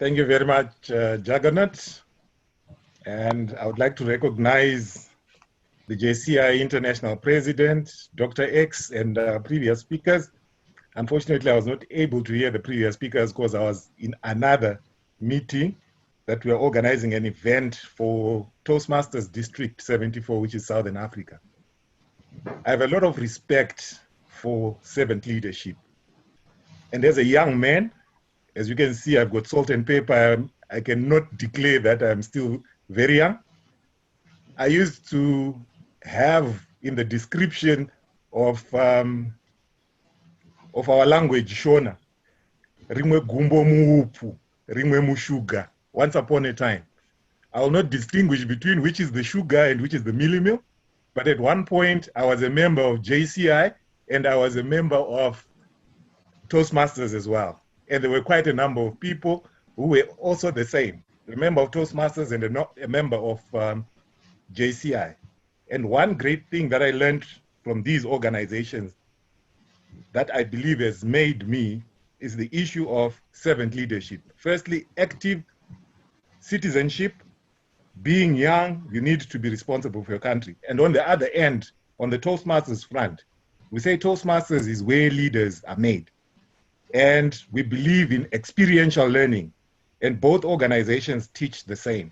Thank you very much, Juggernaut. And I would like to recognize the JCI International President, Dr. X, and previous speakers. Unfortunately, I was not able to hear the previous speakers because I was in another meeting that we are organizing an event for Toastmasters District 74, which is Southern Africa. I have a lot of respect for servant leadership. And as a young man, as you can see, I've got salt and pepper. I cannot declare that I'm still very young. I used to have in the description of our language, Shona, rimwe gumbo muupu, rimwe mushuga, once upon a time. I will not distinguish between which is the sugar and which is the mealie meal, but at one point I was a member of JCI and I was a member of Toastmasters as well. And there were quite a number of people who were also the same, a member of Toastmasters and a member of JCI. And one great thing that I learned from these organizations that I believe has made me is the issue of servant leadership. Firstly, active citizenship. Being young, you need to be responsible for your country. And on the other end, on the Toastmasters front, we say Toastmasters is where leaders are made. And we believe in experiential learning. And both organizations teach the same.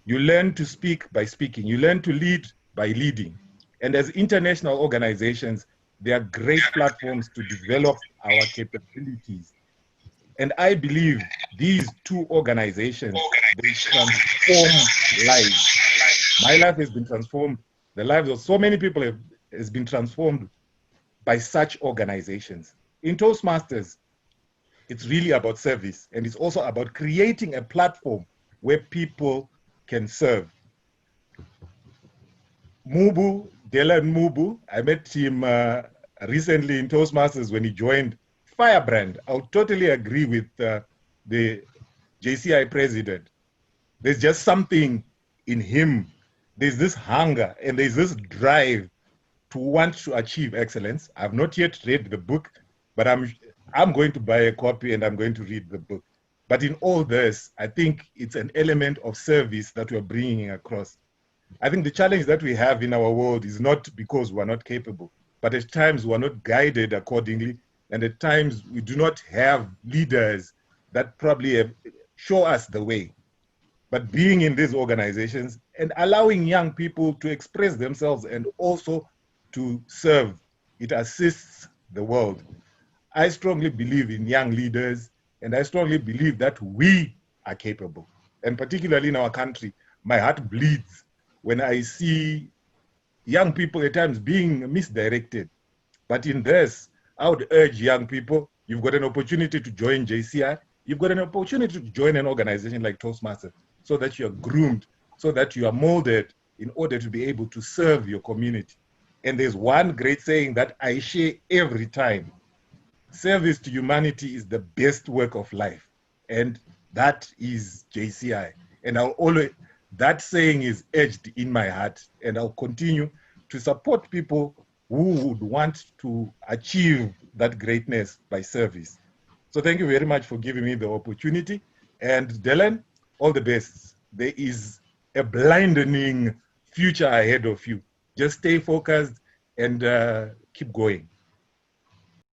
You learn to speak by speaking. You learn to lead by leading. And as international organizations, they are great platforms to develop our capabilities. And I believe these two organizations, they transform lives. My life has been transformed. The lives of so many people has been transformed by such organizations. In Toastmasters, it's really about service, and it's also about creating a platform where people can serve. Mubu Delorne Mubu, I met him recently in Toastmasters when he joined Firebrand. I'll totally agree with the JCI president. There's just something in him. There's this hunger and there's this drive to want to achieve excellence. I've not yet read the book, but I'm going to buy a copy and I'm going to read the book. But in all this, I think it's an element of service that we're bringing across. I think the challenge that we have in our world is not because we're not capable, but at times we're not guided accordingly. And at times we do not have leaders that probably show us the way. But being in these organizations and allowing young people to express themselves and also to serve, it assists the world. I strongly believe in young leaders, and I strongly believe that we are capable. And particularly in our country, my heart bleeds when I see young people at times being misdirected. But in this, I would urge young people, you've got an opportunity to join JCI, you've got an opportunity to join an organization like Toastmasters so that you're groomed, so that you are molded in order to be able to serve your community. And there's one great saying that I share every time. Service to humanity is the best work of life. And that is JCI. And that saying is etched in my heart, and I'll continue to support people who would want to achieve that greatness by service. So thank you very much for giving me the opportunity. And Delorne, all the best. There is a blinding future ahead of you. Just stay focused and keep going.